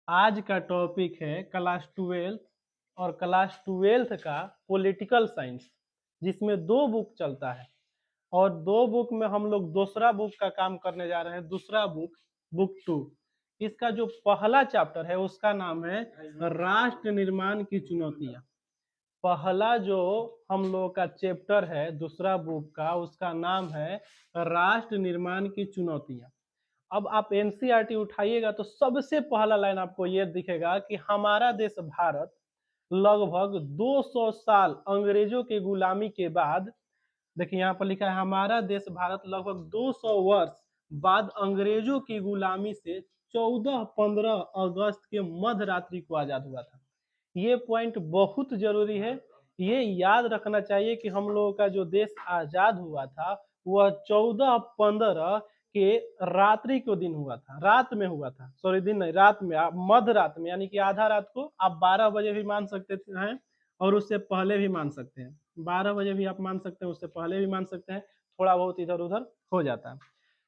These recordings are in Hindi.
आज का टॉपिक है क्लास 12 और क्लास 12 का पॉलिटिकल साइंस, जिसमें दो बुक चलता है और दो बुक में हम लोग दूसरा बुक का काम करने जा रहे हैं। दूसरा बुक बुक 2, इसका जो पहला चैप्टर है उसका नाम है राष्ट्र निर्माण की चुनौतियां। पहला जो हम लोग का चैप्टर है दूसरा बुक का, उसका नाम है राष्ट्र निर्माण की चुनौतियां। अब आप एनसीईआरटी उठाइएगा तो सबसे पहला लाइन आपको ये दिखेगा कि हमारा देश भारत लगभग 200 साल अंग्रेजों की गुलामी के बाद, देखिए यहाँ पर लिखा है हमारा देश भारत लगभग 200 वर्ष बाद अंग्रेजों की गुलामी से 14-15 अगस्त के मध्य रात्रि को आजाद हुआ था। ये पॉइंट बहुत जरूरी है। ये याद रखना चाहिए कि हम लोगों का जो देश आजाद हुआ था वह 14-15 के रात्रि को दिन हुआ था, रात में हुआ था, सॉरी दिन नहीं, रात में, मध्य रात में, यानी कि आधा रात को। आप 12 बजे भी मान सकते हैं और उससे पहले भी मान सकते हैं। 12 बजे भी आप मान सकते हैं, उससे पहले भी मान सकते हैं, थोड़ा बहुत इधर उधर हो जाता है।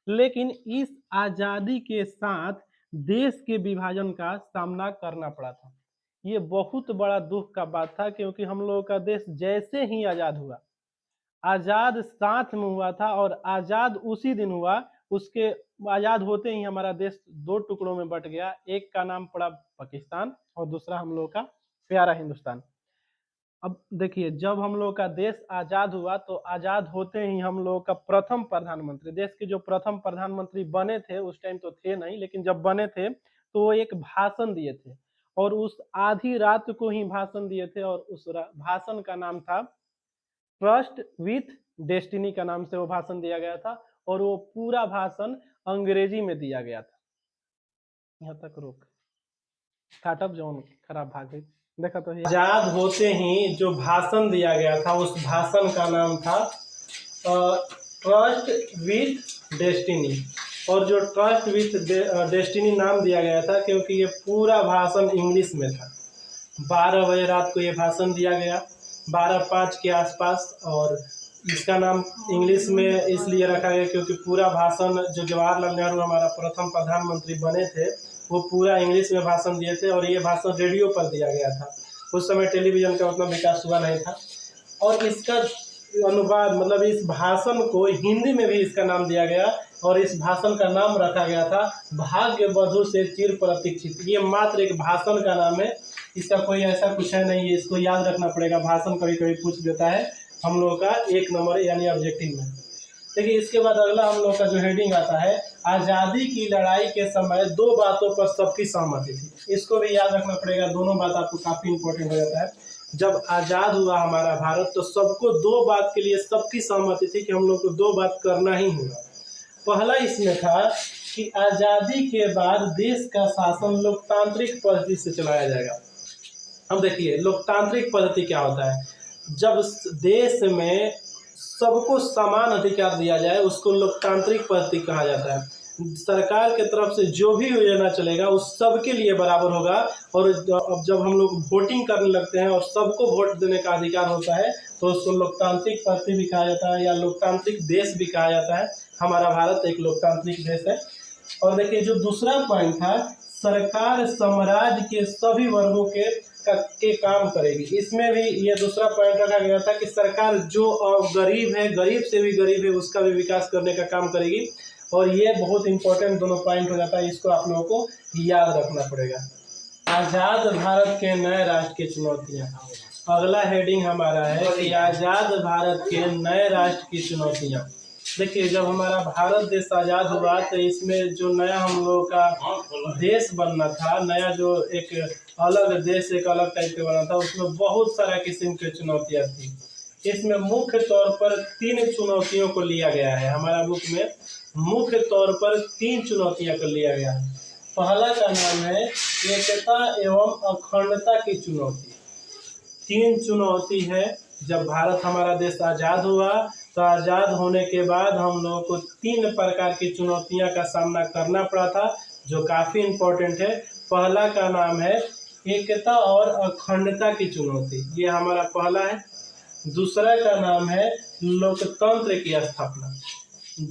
लेकिन इस आजादी के साथ देश के विभाजन का सामना करना पड़ा था। ये बहुत बड़ा दुख का बात था, क्योंकि हम लोगों का देश जैसे ही आजाद हुआ, आजाद साथ में हुआ था और आजाद उसी दिन हुआ। उसके आजाद होते ही हमारा देश दो टुकड़ों में बट गया। एक का नाम पड़ा पाकिस्तान और दूसरा हम लोगों का प्यारा हिंदुस्तान। अब देखिए, जब हम लोग का देश आजाद हुआ तो आजाद होते ही हम लोग का प्रथम प्रधानमंत्री, देश के जो प्रथम प्रधानमंत्री बने थे, उस टाइम तो थे नहीं, लेकिन जब बने थे तो वो एक भाषण दिए थे और उस आधी रात को ही भाषण दिए थे। और उस भाषण का नाम था ट्रस्ट विथ डेस्टिनी, का नाम से वो भाषण दिया गया था। और वो पूरा भाषण अंग्रेजी में दिया गया था। यहाँ तक रोक स्टार्टअप जोन खराब भाग गई। देखा तो आजाद होते ही जो भाषण दिया गया था, उस भाषण का नाम था ट्रस्ट विथ डेस्टिनी। और जो ट्रस्ट विथ डेस्टिनी नाम दिया गया था क्योंकि ये पूरा भाषण इंग्लिश में था। 12 बजे रात को ये भाषण दिया गया, 12:05 के आसपास। और इसका नाम इंग्लिश में इसलिए रखा गया क्योंकि पूरा भाषण, जो जवाहरलाल नेहरू हमारा प्रथम प्रधानमंत्री बने थे, वो पूरा इंग्लिश में भाषण दिए थे। और ये भाषण रेडियो पर दिया गया था। उस समय टेलीविजन का उतना विकास हुआ नहीं था। और इसका अनुवाद, मतलब इस भाषण को हिंदी में भी इसका नाम दिया गया और इस भाषण का नाम रखा गया था भाग्य वधु से चिर प्रतीक्षित। ये मात्र एक भाषण का नाम है, इसका कोई ऐसा कुछ है नहीं है। इसको याद रखना पड़ेगा, भाषण कभी कभी पूछ देता है हम लोग का 1 नंबर यानी ऑब्जेक्टिव में। देखिए, इसके बाद अगला हम लोग का जो हेडिंग आता है, आज़ादी की लड़ाई के समय 2 बातों पर सबकी सहमति थी। इसको भी याद रखना पड़ेगा, दोनों बात आपको काफी इंपॉर्टेंट हो जाता है। जब आजाद हुआ हमारा भारत तो सबको 2 बात के लिए सबकी सहमति थी कि हम लोग को 2 बात करना ही होगा। पहला इसमें था कि आजादी के बाद देश का शासन लोकतांत्रिक पद्धति से चलाया जाएगा। अब देखिए, लोकतांत्रिक पद्धति क्या होता है? जब देश में सबको समान अधिकार दिया जाए उसको लोकतांत्रिक पद्धति कहा जाता है। सरकार के तरफ से जो भी योजना चलेगा उस सबके लिए बराबर होगा। और अब जब हम लोग वोटिंग करने लगते हैं और सबको वोट देने का अधिकार होता है तो उसको लोकतांत्रिक पद्धति भी कहा जाता है या लोकतांत्रिक देश भी कहा जाता है। हमारा भारत एक लोकतांत्रिक देश है। और देखिए, जो दूसरा पॉइंट था, सरकार समाज के सभी वर्गों के काम करेगी। इसमें भी ये दूसरा पॉइंट रखा गया था कि सरकार जो गरीब है, गरीब से भी गरीब है, उसका भी विकास करने का काम करेगी। और ये बहुत इंपॉर्टेंट दोनों पॉइंट हो जाता है, इसको आप लोगों को याद रखना पड़ेगा। आजाद भारत के नए राष्ट्र की चुनौतियां। अगला हेडिंग हमारा है कि आजाद भारत के नए राष्ट्र की चुनौतियां। देखिए, जब हमारा भारत देश आजाद हुआ तो इसमें जो नया हम लोगों का देश बनना था, नया जो एक अलग देश, एक अलग टाइप के बना था, उसमें बहुत सारा किस्म की चुनौतियां थी। इसमें मुख्य तौर पर 3 चुनौतियों को लिया गया है। हमारा बुक में मुख्य तौर पर 3 चुनौतियां को लिया गया है। पहला का नाम है एकता एवं अखंडता की चुनौती। 3 चुनौती है। जब भारत हमारा देश आजाद हुआ तो आजाद होने के बाद हम लोगों को 3 प्रकार की चुनौतियां का सामना करना पड़ा था, जो काफी इम्पोर्टेंट है। पहला का नाम है एकता और अखंडता की चुनौती, ये हमारा पहला है। दूसरा का नाम है लोकतंत्र की स्थापना,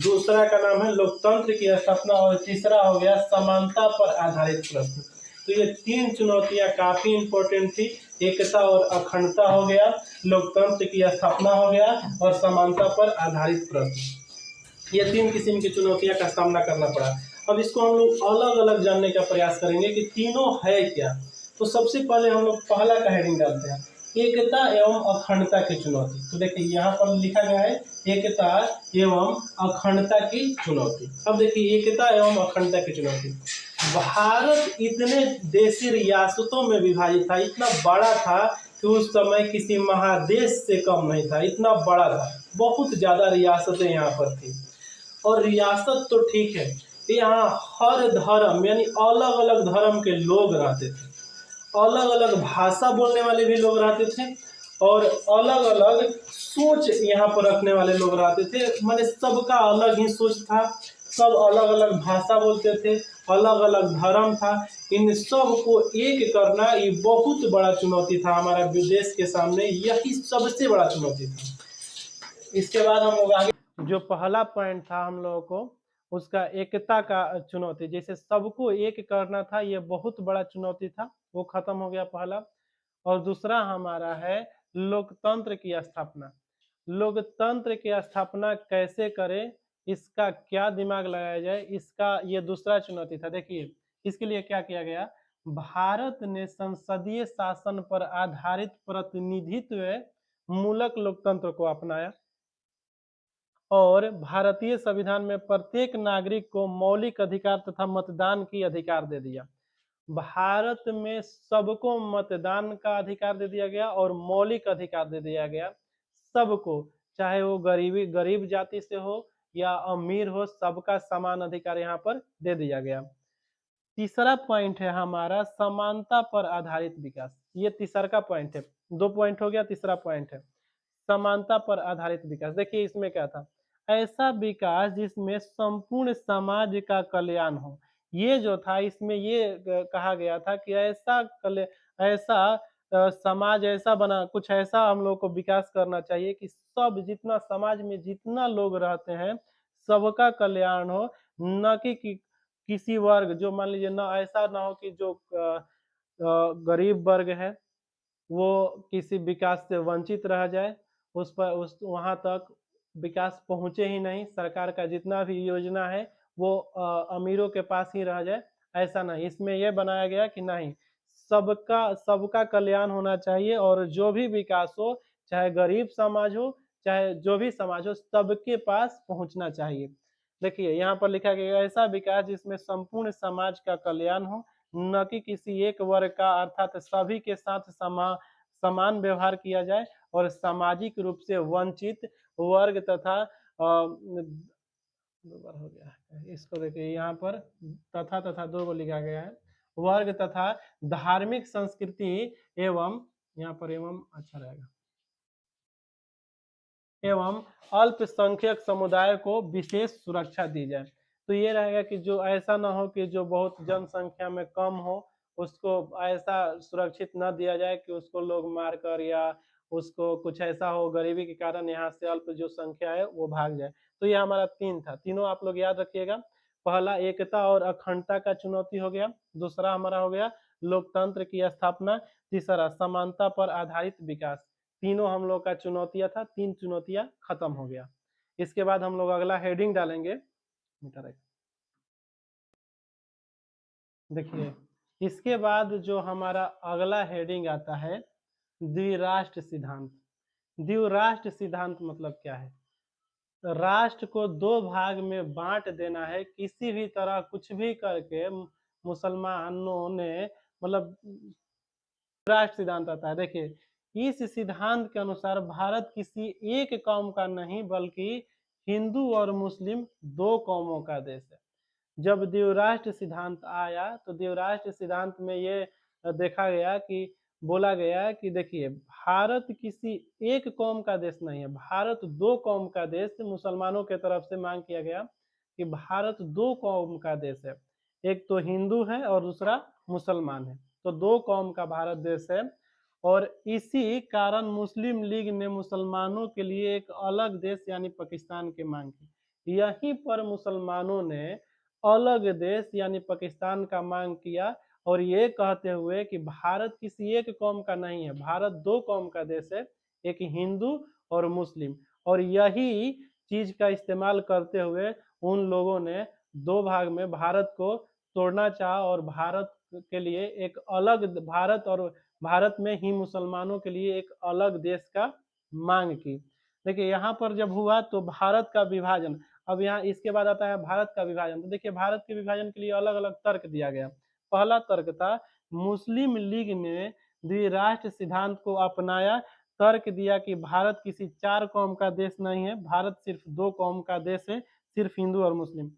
दूसरा का नाम है लोकतंत्र की स्थापना। और तीसरा हो गया समानता पर आधारित प्रश्न। तो ये तीन चुनौतियां काफी इंपॉर्टेंट थी। एकता और अखंडता हो गया, लोकतंत्र की स्थापना हो गया, और समानता पर आधारित प्रश्न। ये तीन किस्म की चुनौतियां का सामना करना पड़ा। अब इसको हम लोग अलग अलग जानने का प्रयास करेंगे कि तीनों है क्या। तो सबसे पहले हम लोग पहला का हेडिंग डालते हैं, एकता एवं अखंडता की चुनौती। तो देखिए यहाँ पर लिखा गया है एकता एवं अखंडता की चुनौती। अब देखिए एकता एवं अखंडता की चुनौती। भारत इतने देशी रियासतों में विभाजित था, इतना बड़ा था कि उस समय किसी महादेश से कम नहीं था, इतना बड़ा था, बहुत ज्यादा रियासतें यहाँ पर थी। और रियासत तो ठीक है, यहाँ हर धर्म यानी अलग अलग धर्म के लोग रहते थे, अलग अलग भाषा बोलने वाले भी लोग रहते थे, और अलग अलग सोच यहाँ पर रखने वाले लोग रहते थे। माने सबका अलग ही सोच था, सब अलग अलग भाषा बोलते थे, अलग अलग धर्म था। इन सब को एक करना ये बहुत बड़ा चुनौती था हमारे देश के सामने, यही सबसे बड़ा चुनौती था। इसके बाद हम लोग आगे, जो पहला पॉइंट था हम लोगों को उसका एकता का चुनौती, जैसे सबको एक करना था, ये बहुत बड़ा चुनौती था, वो खत्म हो गया पहला। और दूसरा हमारा है लोकतंत्र की स्थापना। लोकतंत्र की स्थापना कैसे करें, इसका क्या दिमाग लगाया जाए, इसका ये दूसरा चुनौती था। देखिए इसके लिए क्या किया गया, भारत ने संसदीय शासन पर आधारित प्रतिनिधित्व मूलक लोकतंत्र को अपनाया, और भारतीय संविधान में प्रत्येक नागरिक को मौलिक अधिकार तथा मतदान की अधिकार दे दिया। भारत में सबको मतदान का अधिकार दे दिया गया और मौलिक अधिकार दे दिया गया सबको, चाहे वो गरीब जाति से हो या अमीर हो, सबका समान अधिकार यहाँ पर दे दिया गया। तीसरा पॉइंट है हमारा समानता पर आधारित विकास। ये तीसरा का पॉइंट है, दो पॉइंट हो गया, तीसरा पॉइंट है समानता पर आधारित विकास। देखिए इसमें क्या था, ऐसा विकास जिसमें संपूर्ण समाज का कल्याण हो। ये जो था इसमें ये कहा गया था कि ऐसा समाज ऐसा बना, कुछ ऐसा हम लोग को विकास करना चाहिए कि सब जितना समाज में जितना लोग रहते हैं सबका कल्याण हो, न कि किसी वर्ग, जो मान लीजिए ना, ऐसा ना हो कि जो गरीब वर्ग है वो किसी विकास से वंचित रह जाए, उस पर उस वहाँ तक विकास पहुँचे ही नहीं, सरकार का जितना भी योजना है वो अमीरों के पास ही रह जाए, ऐसा नहीं। इसमें यह बनाया गया कि नहीं, सबका सबका कल्याण होना चाहिए, और जो भी विकास हो, चाहे गरीब समाज हो चाहे जो भी समाज हो, सबके पास पहुँचना चाहिए। देखिए यहाँ पर लिखा गया ऐसा विकास जिसमें संपूर्ण समाज का कल्याण हो, न कि किसी एक वर्ग का, अर्थात सभी के साथ समान व्यवहार किया जाए, और सामाजिक रूप से वंचित वर्ग तथा दो बार हो गया है, इसको देखिए यहाँ पर तथा तथा दो को लिखा गया है, वर्ग तथा धार्मिक संस्कृति एवं, यहाँ पर एवं अच्छा रहेगा, एवं अल्पसंख्यक समुदाय को विशेष सुरक्षा दी जाए। तो ये रहेगा कि जो ऐसा ना हो कि जो बहुत जनसंख्या में कम हो उसको ऐसा सुरक्षित न दिया जाए कि उसको लोग मारकर, या उसको कुछ ऐसा हो गरीबी के कारण यहाँ से अल्प जो संख्या है वो भाग जाए। तो ये हमारा तीन था, तीनों आप लोग याद रखिएगा। पहला एकता और अखंडता का चुनौती हो गया, दूसरा हमारा हो गया लोकतंत्र की स्थापना, तीसरा समानता पर आधारित विकास। तीनों हम लोग का चुनौतियां था, तीन चुनौतियां खत्म हो गया। इसके बाद हम लोग अगला हेडिंग डालेंगे। देखिए इसके बाद जो हमारा अगला हेडिंग आता है द्विराष्ट्र सिद्धांत। द्विराष्ट्र सिद्धांत मतलब क्या है, राष्ट्र को दो भाग में बांट देना है, किसी भी तरह कुछ भी करके मुसलमानों ने, मतलब राष्ट्र सिद्धांत आता है। देखिए इस सिद्धांत के अनुसार भारत किसी एक कौम का नहीं बल्कि हिंदू और मुस्लिम दो कौमों का देश है। जब द्विराष्ट्र सिद्धांत आया तो द्विराष्ट्र सिद्धांत में ये देखा गया कि बोला गया कि देखिए भारत किसी एक कौम का देश नहीं है, भारत दो कौम का देश, मुसलमानों के तरफ से मांग किया गया कि भारत दो कौम का देश है, एक तो हिंदू है और दूसरा मुसलमान है, तो दो कौम का भारत देश है। और इसी कारण मुस्लिम लीग ने मुसलमानों के लिए एक अलग देश यानी पाकिस्तान की मांग की। यहीं पर मुसलमानों ने अलग देश यानी पाकिस्तान का मांग किया, और ये कहते हुए कि भारत किसी एक कौम का नहीं है, भारत दो कौम का देश है, एक हिंदू और मुस्लिम। और यही चीज का इस्तेमाल करते हुए उन लोगों ने दो भाग में भारत को तोड़ना चाहा और भारत के लिए एक अलग भारत और भारत में ही मुसलमानों के लिए एक अलग देश का मांग की। देखिए यहाँ पर जब हुआ तो भारत का विभाजन, अब यहाँ इसके बाद आता है भारत का विभाजन। तो देखिए भारत के विभाजन के लिए अलग अलग तर्क दिया गया। पहला तर्क था मुस्लिम लीग ने द्विराष्ट्र सिद्धांत को अपनाया, तर्क दिया कि भारत किसी चार कौम का देश नहीं है, भारत सिर्फ दो कौम का देश है, सिर्फ हिंदू और मुस्लिम।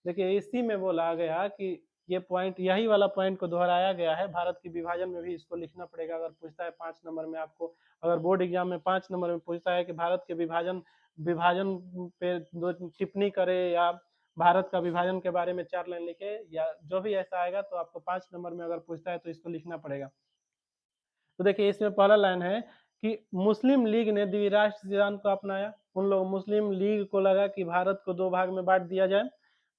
देखिए इसी में बोला गया कि ये पॉइंट, यही वाला पॉइंट को दोहराया गया है। भारत के विभाजन में भी इसको लिखना पड़ेगा, अगर पूछता है 5 नंबर में आपको, अगर बोर्ड एग्जाम में 5 नंबर में पूछता है कि भारत के विभाजन विभाजन पे दो टिप्पणी करे या भारत का विभाजन के बारे में 4 लाइन लिखे या जो भी ऐसा आएगा, तो आपको 5 नंबर में अगर पूछता है तो इसको लिखना पड़ेगा। तो देखिए इसमें पहला लाइन है कि मुस्लिम लीग ने द्विराष्ट्र सिद्धांत को अपनाया। उन लोग मुस्लिम लीग को लगा कि भारत को दो भाग में बांट दिया जाए।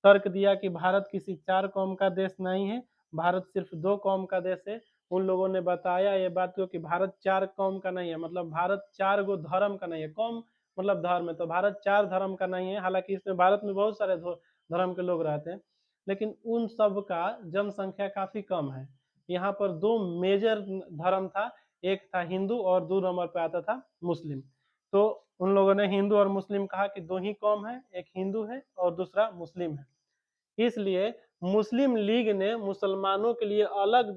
तर्क दिया कि भारत किसी चार कौम का देश नहीं है, भारत सिर्फ दो कौम का देश है। उन लोगों ने बताया ये बात को कि भारत चार कौम का नहीं है, मतलब भारत चार गो धर्म का नहीं है। कौम मतलब धर्म है, तो भारत चार धर्म का नहीं है। हालांकि इसमें भारत में बहुत सारे धर्म के लोग रहते हैं, लेकिन उन सब का जनसंख्या काफी कम है। यहाँ पर दो मेजर धर्म था, एक था हिंदू और दो नंबर पे आता था मुस्लिम। तो उन लोगों ने हिंदू और मुस्लिम कहा कि दो ही कौम है, एक हिंदू है और दूसरा मुस्लिम है। इसलिए मुस्लिम लीग ने मुसलमानों के लिए अलग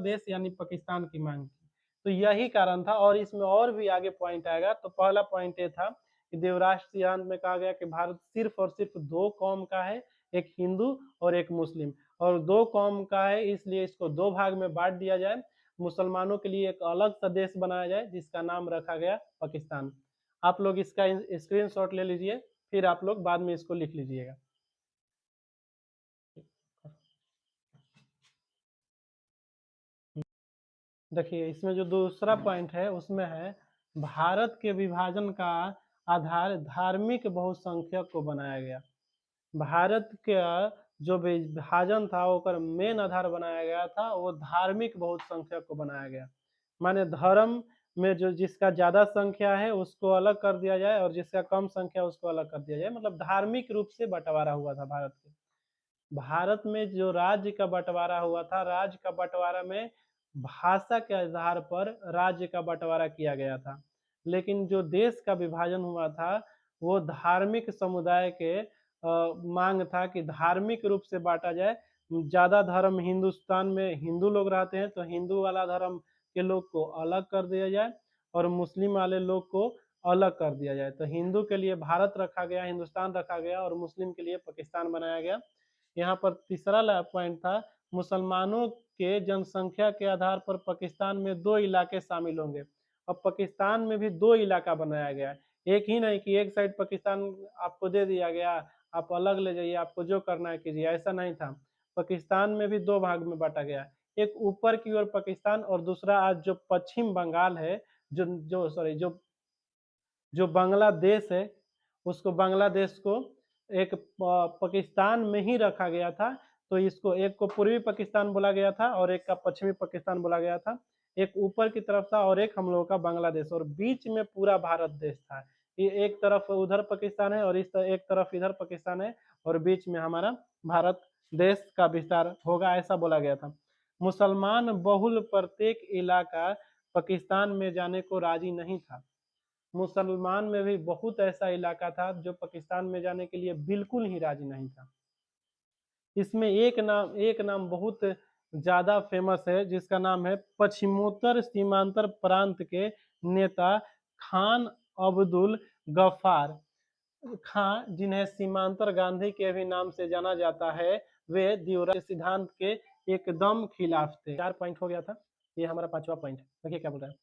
देश यानी पाकिस्तान की मांग की। तो यही कारण था। और इसमें और भी आगे पॉइंट आएगा। तो पहला पॉइंट ये था कि देवराष्ट्र सिद्धांत में कहा गया कि भारत सिर्फ और सिर्फ दो कौम का है, एक हिंदू और एक मुस्लिम, और दो कौम का है इसलिए इसको दो भाग में बांट दिया जाए, मुसलमानों के लिए एक अलग सा देश बनाया जाए जिसका नाम रखा गया पाकिस्तान। आप लोग इसका स्क्रीनशॉट ले लीजिए, फिर आप लोग बाद में इसको लिख लीजिएगा। देखिए इसमें जो दूसरा पॉइंट है उसमें है भारत के विभाजन का आधार धार्मिक बहुसंख्यक को बनाया गया। भारत का जो विभाजन था वो मेन आधार बनाया गया था, वो धार्मिक बहुसंख्यक को बनाया गया। माने धर्म में जो जिसका ज्यादा संख्या है उसको अलग कर दिया जाए और जिसका कम संख्या उसको अलग कर दिया जाए, मतलब धार्मिक रूप से बंटवारा हुआ था भारत के। भारत में जो राज्य का बंटवारा हुआ था, राज्य का बंटवारा में भाषा के आधार पर राज्य का बंटवारा किया गया था। लेकिन जो देश का विभाजन हुआ था वो धार्मिक समुदाय के मांग था कि धार्मिक रूप से बांटा जाए। ज्यादा धर्म हिंदुस्तान में हिंदू लोग रहते हैं तो हिंदू वाला धर्म के लोग को अलग कर दिया जाए और मुस्लिम वाले लोग को अलग कर दिया जाए। तो हिंदू के लिए भारत रखा गया, हिंदुस्तान रखा गया, और मुस्लिम के लिए पाकिस्तान बनाया गया। यहाँ पर तीसरा पॉइंट था मुसलमानों के जनसंख्या के आधार पर पाकिस्तान में दो इलाके शामिल होंगे। अब पाकिस्तान में भी दो इलाका बनाया गया है, एक ही नहीं कि एक साइड पाकिस्तान आपको दे दिया गया, आप अलग ले जाइए, आपको जो करना है कीजिए, ऐसा नहीं था। पाकिस्तान में भी दो भाग में बांटा गया, एक ऊपर की ओर पाकिस्तान और दूसरा आज जो पश्चिम बंगाल है, जो जो सॉरी जो जो बांग्लादेश है, उसको बांग्लादेश को एक पाकिस्तान में ही रखा गया था। तो इसको एक को पूर्वी पाकिस्तान बोला गया था और एक का पश्चिमी पाकिस्तान बोला गया था। एक ऊपर की तरफ था और एक हम लोगों का बांग्लादेश, और बीच में पूरा भारत देश था। ये एक तरफ उधर पाकिस्तान है और एक तरफ इधर पाकिस्तान है, और बीच में हमारा भारत देश का विस्तार होगा, ऐसा बोला गया था। मुसलमान बहुल प्रत्येक इलाका पाकिस्तान में जाने को राजी नहीं था। मुसलमान में भी बहुत ऐसा इलाका था जो पाकिस्तान में जाने के लिए बिल्कुल ही राजी नहीं था। इसमें एक नाम बहुत ज्यादा फेमस है जिसका नाम है पश्चिमोत्तर सीमांतर प्रांत के नेता खान अब्दुल गफ्फार खां, जिन्हें सीमांतर गांधी के भी नाम से जाना जाता है। वे द्विराष्ट्र सिद्धांत के एकदम खिलाफ थे। 4 पॉइंट हो गया था, ये हमारा 5वां पॉइंट। देखिए क्या बोल रहा है।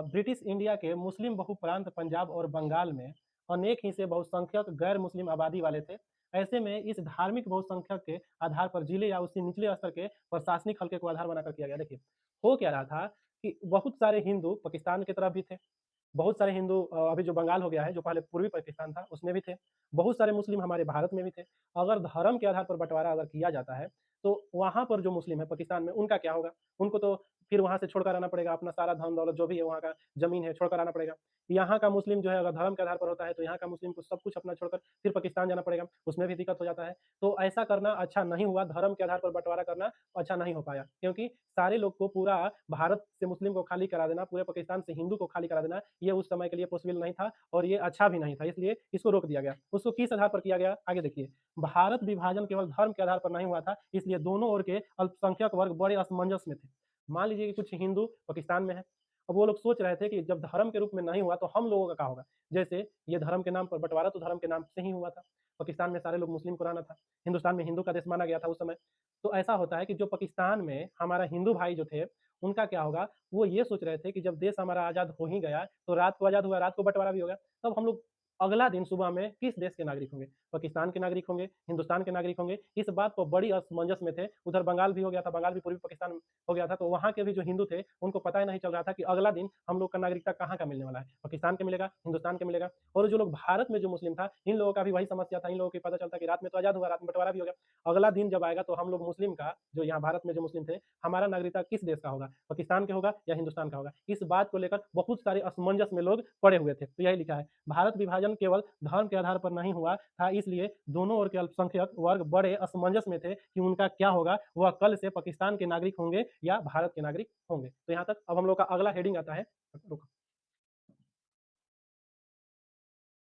ब्रिटिश इंडिया के मुस्लिम बहुप्रांत पंजाब और बंगाल में अनेक हिस्से बहुसंख्यक गैर मुस्लिम आबादी वाले थे। ऐसे में इस धार्मिक बहुसंख्यक के आधार पर जिले या उससे निचले स्तर के प्रशासनिक हल्के को आधार बनाकर किया गया। देखिए हो क्या रहा था कि बहुत सारे हिंदू पाकिस्तान की तरफ भी थे, बहुत सारे हिंदू अभी जो बंगाल हो गया है, जो पहले पूर्वी पाकिस्तान था, उसमें भी थे। बहुत सारे मुस्लिम हमारे भारत में भी थे। अगर धर्म के आधार पर बंटवारा अगर किया जाता है तो वहाँ पर जो मुस्लिम है पाकिस्तान में, उनका क्या होगा? उनको तो फिर वहाँ से छोड़कर आना पड़ेगा, अपना सारा धन-दौलत जो भी है वहाँ का ज़मीन है छोड़कर आना पड़ेगा। यहाँ का मुस्लिम जो है अगर धर्म के आधार पर होता है तो यहाँ का मुस्लिम को सब कुछ अपना छोड़कर फिर पाकिस्तान जाना पड़ेगा, उसमें भी दिक्कत हो जाता है। तो ऐसा करना अच्छा नहीं हुआ, धर्म के आधार पर बँटवारा करना अच्छा नहीं हो पाया, क्योंकि सारे लोग को पूरा भारत से मुस्लिम को खाली करा देना, पूरे पाकिस्तान से हिंदू को खाली करा देना, ये उस समय के लिए पॉसिबल नहीं था और ये अच्छा भी नहीं था, इसलिए इसको रोक दिया गया। उसको किस आधार पर किया गया? आगे देखिए, भारत विभाजन केवल धर्म के आधार पर नहीं हुआ था, इसलिए दोनों ओर के अल्पसंख्यक वर्ग बड़े असमंजस में थे। मान लीजिए कि कुछ हिंदू पाकिस्तान में हैं, अब वो लोग सोच रहे थे कि जब धर्म के रूप में नहीं हुआ तो हम लोगों का क्या होगा? जैसे ये धर्म के नाम पर बँटवारा तो धर्म के नाम से ही हुआ था। पाकिस्तान में सारे लोग मुस्लिम को रहना था, हिंदुस्तान में हिंदू का देश माना गया था उस समय। तो ऐसा होता है कि जो पाकिस्तान में हमारा हिंदू भाई जो थे, उनका क्या होगा? वो ये सोच रहे थे कि जब देश हमारा आज़ाद हो ही गया, तो रात को आज़ाद हुआ, रात को बँटवारा भी होगा। तब हम लोग अगला दिन सुबह में किस देश के नागरिक होंगे? पाकिस्तान के नागरिक होंगे, हिंदुस्तान के नागरिक होंगे। इस बात पर बड़ी असमंजस में थे। उधर बंगाल भी हो गया था, बंगाल भी पूर्वी पाकिस्तान हो गया था, तो वहाँ के भी जो हिंदू थे, उनको पता ही नहीं चल रहा था कि अगला दिन हम लोग का नागरिकता कहाँ का मिलने वाला है। पाकिस्तान का मिलेगा, हिंदुस्तान का मिलेगा और जो लोग भारत में जो मुस्लिम था, इन लोगों का भी वही समस्या था। इन लोगों को पता चलता कि रात में तो आज़ाद हुआ, रात में बँटवारा भी हो गया। अगला दिन जब आएगा तो हम लोग मुस्लिम का, जो यहाँ भारत में जो मुस्लिम थे, हमारा नागरिकता किस देश का होगा? पाकिस्तान का होगा या हिंदुस्तान का होगा? इस बात को लेकर बहुत सारे असमंजस में लोग पड़े हुए थे। तो यही लिखा है, भारत विभाजन केवल धर्म के आधार पर नहीं हुआ था, इसलिए दोनों ओर के अल्पसंख्यक वर्ग बड़े असमंजस में थे कि उनका क्या होगा? वह कल से पाकिस्तान के नागरिक होंगे या भारत के नागरिक होंगे। तो यहाँ तक। अब हम लोग का अगला हेडिंग आता है, रुको,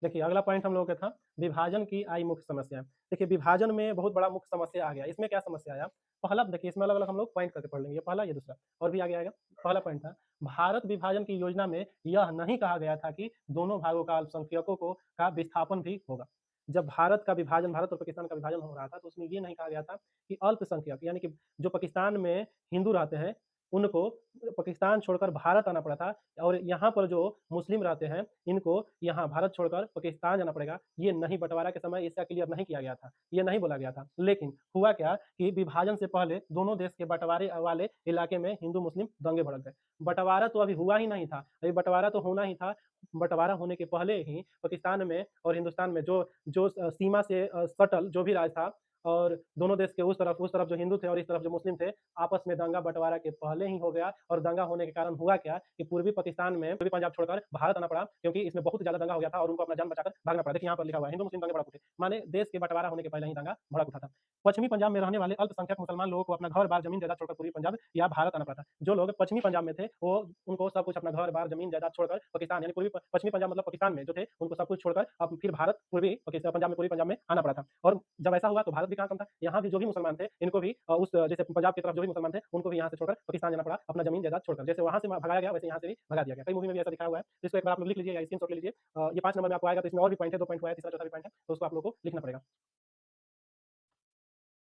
देखिए अगला पॉइंट हम लोगों का था विभाजन की आई मुख्य समस्या। देखिए विभाजन में बहुत बड़ा मुख्य समस्या आ गया। इसमें क्या समस्या आया? पहला देखिए, इसमें अलग-अलग हम लोग पॉइंट करके पढ़ लेंगे। ये पहला, ये दूसरा और भी आगे आएगा। पहला पॉइंट था, भारत विभाजन की योजना में यह नहीं कहा गया था कि दोनों भागों का अल्पसंख्यकों को का विस्थापन भी होगा। जब भारत का विभाजन, भारत और पाकिस्तान का विभाजन हो रहा था, तो उसमें ये नहीं कहा गया था कि अल्पसंख्यक यानी कि जो पाकिस्तान में हिंदू रहते हैं, उनको पाकिस्तान छोड़कर भारत आना पड़ा था और यहाँ पर जो मुस्लिम रहते हैं, इनको यहाँ भारत छोड़कर पाकिस्तान जाना पड़ेगा। ये नहीं, बँटवारा के समय इसका क्लियर नहीं किया गया था, ये नहीं बोला गया था। लेकिन हुआ क्या कि विभाजन से पहले दोनों देश के बँटवारे वाले इलाके में हिंदू-मुस्लिम दंगे भड़क गए। बँटवारा तो अभी हुआ ही नहीं था, अभी बँटवारा तो होना ही था। बँटवारा होने के पहले ही पाकिस्तान में और हिंदुस्तान में जो जो सीमा से सटल जो भी राज्य था और दोनों देश के उस तरफ जो हिंदू थे और इस तरफ जो मुस्लिम थे, आपस में दंगा बँटवारा के पहले ही हो गया और दंगा होने के कारण हुआ क्या कि पूर्वी पाकिस्तान में पूर्वी पंजाब छोड़कर भारत आना पड़ा, क्योंकि इसमें बहुत ज़्यादा दंगा हो गया था और उनको अपना जान बचाकर भागना पड़ा। देखिए यहाँ पर लिखा हुआ है, हिंदू-मुस्लिम दंगे भड़क उठे, माने देश के बँटवारा होने के पहले ही दंगा भड़क उठा था। पश्चिमी पंजाब में रहने वाले अल्पसंख्यक मुसलमान लोगों को अपना घर-बार, ज़मीन-जायदाद छोड़कर पूर्वी पंजाब या भारत आना पड़ा था। जो लोग पश्चिमी पंजाब में थे, वो उनको सब कुछ अपना घर-बार, ज़मीन-जायदाद छोड़कर पाकिस्तान यानी पश्चिमी पंजाब मतलब पाकिस्तान में जो थे, उनको सब कुछ छोड़कर अब फिर भारत पूर्वी पाकिस्तान पंजाब में पूर्वी पंजाब में आना पड़ा था। और जब ऐसा हुआ तो भारत भी कहाँ कम था, यहाँ भी जो भी मुसलमान थे, इनको भी उस जैसे पंजाब की तरफ जो भी मुसलमान थे, उनको भी यहाँ से छोड़कर पाकिस्तान जाना पड़ा, अपना ज़मीन-जायदाद छोड़कर। जैसे वहाँ से भगाया गया, वैसे यहाँ से भी भगा दिया गया। कई मूवी में भी ऐसा दिखाया हुआ है। तो इसको एक बार आप लोग लिख लीजिए या स्क्रीनशॉट ले लीजिए। ये 5 नंबर में आपको आएगा, तो इसमें और भी पॉइंट है, 2 पॉइंट हुआ है, तीसरा चौथा भी पॉइंट है, तो उसको आप लोगों को लिखना पड़ेगा।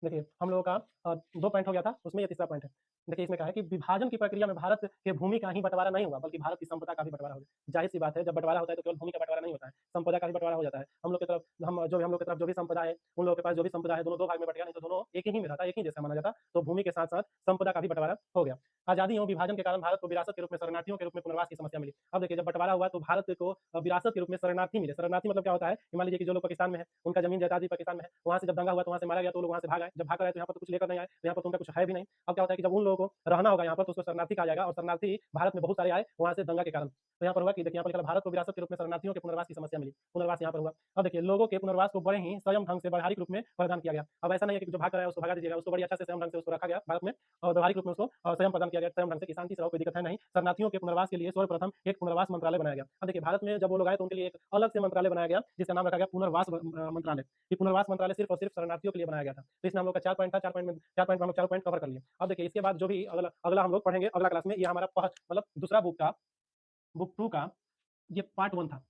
देखिए, हम लोगों का 2 पॉइंट हो गया था, उसमें ये तीसरा पॉइंट है। देखिए, इसमें क्या है कि विभाजन की प्रक्रिया में भारत के भूमि का ही बँटवारा नहीं हुआ, बल्कि भारत की संपदा का भी बँटवारा हो गया। ज़ाहिर-सी बात है, जब बँटवारा होता है तो केवल भूमि का बँटवारा नहीं होता है, संपदा का भी बँटवारा हो जाता है। हम लोग की तरफ जो भी संपदा है, उन लोगों के पास जो भी संपदा है, दोनों 2 भाग में बँट गया, नहीं तो दोनों एक ही में रहता, एक ही जैसा माना जाता, तो भूमि के साथ-साथ संपदा का भी बँटवारा हो गया। आज़ादी एवं विभाजन के कारण भारत को विरासत के रूप में शरणार्थियों के रूप में पुनर्वास की समस्या मिली। अब देखिए, जब बँटवारा हुआ तो भारत को विरासत के रूप में शरणार्थी मिले। शरणार्थी मतलब क्या होता है कि मान लीजिए कि जो लोग पाकिस्तान में हैं, उनका ज़मीन-जायदाद भी पाकिस्तान में है, वहाँ से जब दंगा हुआ तो वहाँ से मारा गया, तो वो लोग वहाँ से भाग आए। जब भाग कर आए तो यहाँ पर तो कुछ लेकर नहीं आए, तो यहाँ पर तो उनका कुछ है भी नहीं। अब क्या होता है कि जब उन लोगों को रहना होगा यहाँ पर तो उसको शरणार्थी कहा जाएगा और शरणार्थी भारत में बहुत सारे आए वहाँ से दंगा के कारण। तो यहाँ पर हुआ कि देखिए, यहाँ पर लिखा था, भारत को विरासत के रूप में शरणार्थियों के पुनर्वास की समस्या मिली। पुनर्वास यहाँ पर हुआ। अब देखिए, लोगों के पुनर्वास को बड़े ही संयम ढंग से व्यावहारिक रूप में प्रदान किया गया। अब ऐसा नहीं है कि जो भाग कर आया उसको भगा दीजिएगा, उसको बड़ी अच्छा से संयम ढंग से उसको रखा गया भारत में और व्यावहारिक रूप में उसको संयम प्रदान किया गया, संयम ढंग से कि शांति से रहो, कोई दिक्कत है नहीं। शरणार्थियों के पुनर्वास के लिए सर्वप्रथम एक पुनर्वास मंत्रालय बनाया गया। अब देखिए, भारत में जब वो लोग आए तो उनके लिए एक अलग से मंत्रालय बनाया गया, जिसका नाम रखा गया पुनर्वास मंत्रालय। ये पुनर्वास मंत्रालय सिर्फ और सिर्फ शरणार्थियों के लिए बनाया गया था। तो इसमें हम लोग का 4 पॉइंट था, 4 पॉइंट में हम लोग चारों पॉइंट कवर कर लिए। अब देखिए, इसके बाद जो भी अगला अगला हम लोग पढ़ेंगे अगला क्लास में, ये हमारा मतलब दूसरा बुक 2 का ये पार्ट 1 था।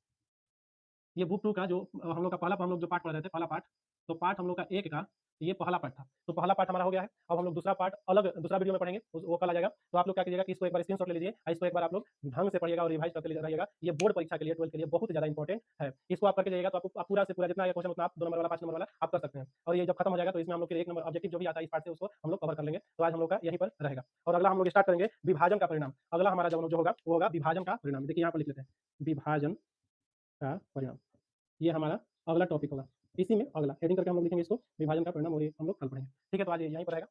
ये बुक 2 का जो हम लोग का हम लोग जो पार्ट पढ़ रहे थे, पहला पार्ट, तो पार्ट हम लोग का 1 का ये पहला पार्ट था। तो पहला पार्ट हमारा हो गया है। अब हम लोग दूसरा पार्ट अलग दूसरा वीडियो में पढ़ेंगे, वो कल आ जाएगा। तो आप लोग क्या कीजिएगा कि इसको एक बार स्क्रीनशॉट ले लीजिए और इसको एक बार आप लोग ढंग से पढ़िएगा और रिवाइज़ करते रहिएगा। ये बोर्ड परीक्षा के लिए 12th के लिए बहुत ज़्यादा इंपॉर्टेंट है। इसको आप करके जाइएगा तो आपको पूरा से पूरा जितना आएगा क्वेश्चन उतना आप 2 नंबर वाला, 5 नंबर वाला आप कर सकते हैं। और ये जब खत्म हो जाएगा तो इसमें हम लोग फिर 1 नंबर ऑब्जेक्टिव जो भी आता है इस पार्ट से उसको हम लोग कवर कर लेंगे। तो आज हम लोग का यहीं पर रहेगा और अगला हम लोग स्टार्ट करेंगे विभाजन का परिणाम। अगला हमारा जो होगा वो होगा विभाजन का परिणाम। देखिए यहाँ पर लिख लेते हैं, विभाजन का परिणाम। ये हमारा अगला टॉपिक होगा। इसी में अगला हेडिंग करके हम लोग लिखेंगे इसको विभाजन का परिणाम और ये हम लोग कल पढ़ेंगे। ठीक है, तो आज यहीं पर रहेगा।